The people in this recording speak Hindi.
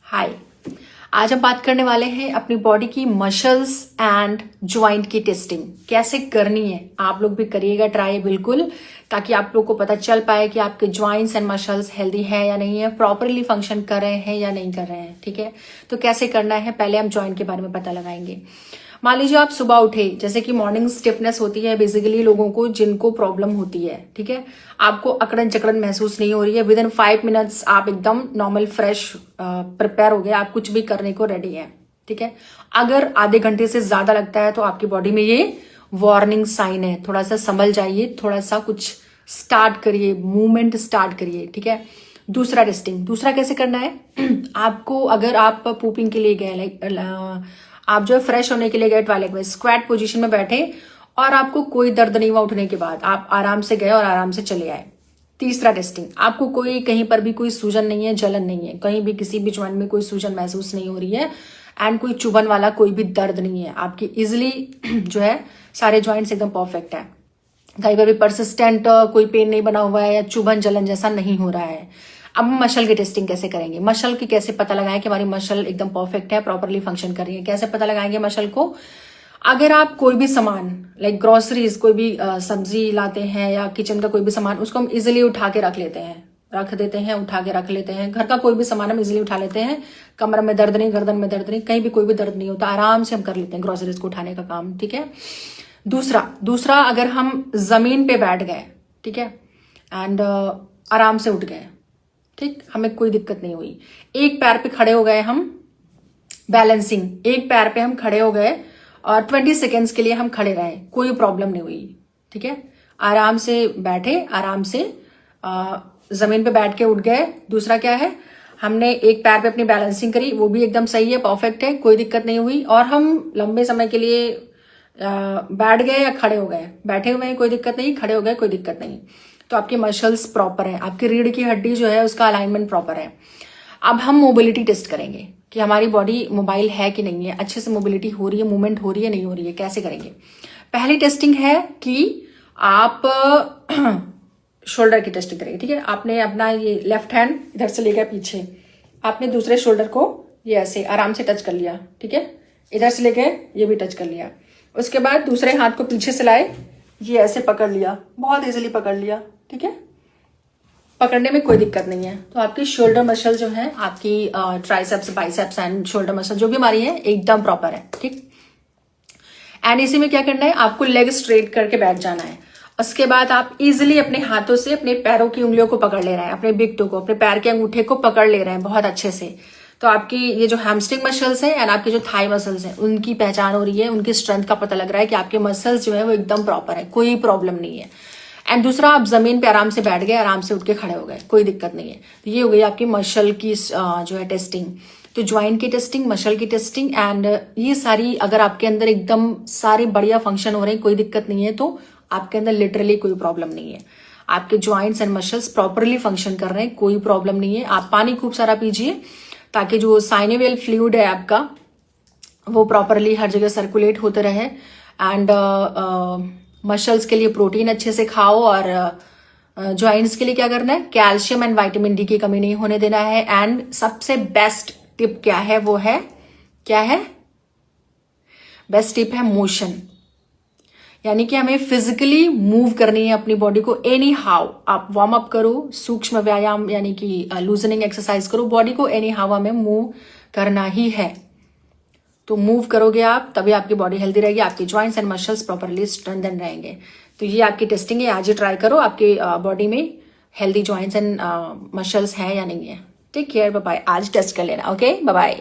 हाय। आज हम बात करने वाले हैं अपनी बॉडी की मसल्स एंड ज्वाइंट की टेस्टिंग कैसे करनी है। आप लोग भी करिएगा ट्राई बिल्कुल, ताकि आप लोग को पता चल पाए कि आपके ज्वाइंट्स एंड मसल्स हेल्दी है या नहीं है, प्रॉपरली फंक्शन कर रहे हैं या नहीं कर रहे हैं। ठीक है, तो कैसे करना है, पहले हम ज्वाइंट के बारे में पता लगाएंगे। मान लीजिए आप सुबह उठे, जैसे कि मॉर्निंग स्टिफनेस होती है बेसिकली लोगों को जिनको प्रॉब्लम होती है। ठीक है, आपको अकड़न जकड़न महसूस नहीं हो रही है, विद इन 5 मिनट्स आप एकदम नॉर्मल फ्रेश प्रिपेयर हो गए, आप कुछ भी करने को रेडी है। ठीक है, अगर आधे घंटे से ज्यादा लगता है तो आपकी बॉडी में ये वार्निंग साइन है, थोड़ा सा संभल जाइए, थोड़ा सा कुछ स्टार्ट करिए, मूवमेंट स्टार्ट करिए। ठीक है, दूसरा टेस्टिंग, दूसरा कैसे करना है आपको, अगर आप पूपिंग के लिए गए, लाइक आप जो है फ्रेश होने के लिए गए टॉयलेट में, स्क्वाट पोजीशन में बैठे और आपको कोई दर्द नहीं हुआ उठने के बाद, आप आराम से गए और आराम से चले आए। तीसरा टेस्टिंग, आपको कोई कहीं पर भी कोई सूजन नहीं है, जलन नहीं है, कहीं भी किसी भी ज्वाइंट में कोई सूजन महसूस नहीं हो रही है एंड कोई चुभन वाला कोई भी दर्द नहीं है, आपकी इजिली जो है सारे ज्वाइंट्स एकदम परफेक्ट है, कहीं पर भी परसिस्टेंट कोई पेन नहीं बना हुआ है या चुभन जलन जैसा नहीं हो रहा है। अब हम मसल की टेस्टिंग कैसे करेंगे, मसल की कैसे पता लगाएं कि हमारी मसल एकदम परफेक्ट है, प्रॉपरली फंक्शन कर रही है। कैसे पता लगाएंगे मसल को, अगर आप कोई भी सामान लाइक ग्रोसरीज, कोई भी सब्जी लाते हैं या किचन का कोई भी सामान, उसको हम इजिली उठा के रख लेते हैं, उठा के रख लेते हैं। घर का कोई भी सामान हम इजिली उठा लेते हैं, कमर में दर्द नहीं, गर्दन में दर्द नहीं, कहीं भी कोई भी दर्द नहीं होता, आराम से हम कर लेते हैं ग्रोसरीज को उठाने का काम। ठीक है, दूसरा अगर हम जमीन पे बैठ गए, ठीक है, एंड आराम से उठ गए, ठीक, हमें कोई दिक्कत नहीं हुई, एक पैर पे खड़े हो गए हम, बैलेंसिंग, एक पैर पे हम खड़े हो गए और 20 सेकेंड्स के लिए हम खड़े रहे, कोई प्रॉब्लम नहीं हुई। ठीक है, आराम से बैठे, आराम से जमीन पे बैठ के उठ गए। दूसरा क्या है, हमने एक पैर पे अपनी बैलेंसिंग करी, वो भी एकदम सही है, परफेक्ट है, कोई दिक्कत नहीं हुई, और हम लंबे समय के लिए बैठ गए या खड़े हो गए, बैठे हुए हैं कोई दिक्कत नहीं, खड़े हो गए कोई दिक्कत नहीं, तो आपकी मसल्स प्रॉपर है, आपकी रीढ़ की हड्डी जो है उसका अलाइनमेंट प्रॉपर है। अब हम मोबिलिटी टेस्ट करेंगे कि हमारी बॉडी मोबाइल है कि नहीं है, अच्छे से मोबिलिटी हो रही है, मूवमेंट हो रही है, नहीं हो रही है। कैसे करेंगे, पहली टेस्टिंग है कि आप शोल्डर की टेस्टिंग करेंगे। ठीक है, आपने अपना ये लेफ्ट हैंड इधर से लेकर पीछे, आपने दूसरे शोल्डर को ये ऐसे आराम से टच कर लिया। ठीक है, इधर से लेके ये भी टच कर लिया, उसके बाद दूसरे हाथ को पीछे से लाए, ये ऐसे पकड़ लिया, बहुत इजीली पकड़ लिया। ठीक है, पकड़ने में कोई दिक्कत नहीं है। तो आपकी शोल्डर मसल जो है, आपकी triceps, biceps and shoulder muscle जो भी हमारी है एकदम प्रॉपर है। ठीक, एंड इसी में क्या करना है, आपको लेग स्ट्रेट करके बैठ जाना है। उसके बाद आप इजिली अपने हाथों से अपने पैरों की उंगलियों को पकड़ ले रहे हैं, अपने बिग टो को, अपने पैर के अंगूठे को पकड़ ले रहे हैं बहुत अच्छे से। तो आपकी ये जो हैमस्ट्रिंग मसल्स है एंड आपके जो थाई मसल्स हैं, उनकी पहचान हो रही है, उनकी स्ट्रेंथ का पता लग रहा है कि आपके मसल्स जो है वो एकदम प्रॉपर है, कोई प्रॉब्लम नहीं है। एंड दूसरा, आप जमीन पे आराम से बैठ गए, आराम से उठ के खड़े हो गए, कोई दिक्कत नहीं है। तो ये हो गई आपकी मसल की जो है टेस्टिंग। तो ज्वाइंट की टेस्टिंग, मसल की टेस्टिंग एंड ये सारी, अगर आपके अंदर एकदम सारे बढ़िया फंक्शन हो रहे हैं, कोई दिक्कत नहीं है, तो आपके अंदर लिटरली कोई प्रॉब्लम नहीं है, आपके joints and muscles properly function कर रहे हैं, कोई प्रॉब्लम नहीं है। आप पानी खूब सारा पीजिए ताकि जो साइनोवियल फ्लूइड है आपका वो प्रॉपरली हर जगह सर्कुलेट होते रहे। एंड मसल्स के लिए प्रोटीन अच्छे से खाओ, और ज्वाइंट्स के लिए क्या करना है, कैल्शियम एंड विटामिन डी की कमी नहीं होने देना है। एंड सबसे बेस्ट टिप क्या है, वो है, क्या है बेस्ट टिप है, मोशन, यानी कि हमें फिजिकली मूव करनी है अपनी बॉडी को। एनी हाउ आप वार्म अप करो, सूक्ष्म व्यायाम यानी कि लूजनिंग एक्सरसाइज करो, बॉडी को एनी हाउ हमें मूव करना ही है। तो मूव करोगे आप, तभी आपकी बॉडी हेल्दी रहेगी, आपके joints and muscles properly strengthen रहेंगे। तो ये आपकी टेस्टिंग है, आज ही ट्राई करो, आपके बॉडी में हेल्दी ज्वाइंट्स एंड मसल्स है या नहीं है। टेक केयर, बाय बाय, आज टेस्ट कर लेना। Okay, bye bye.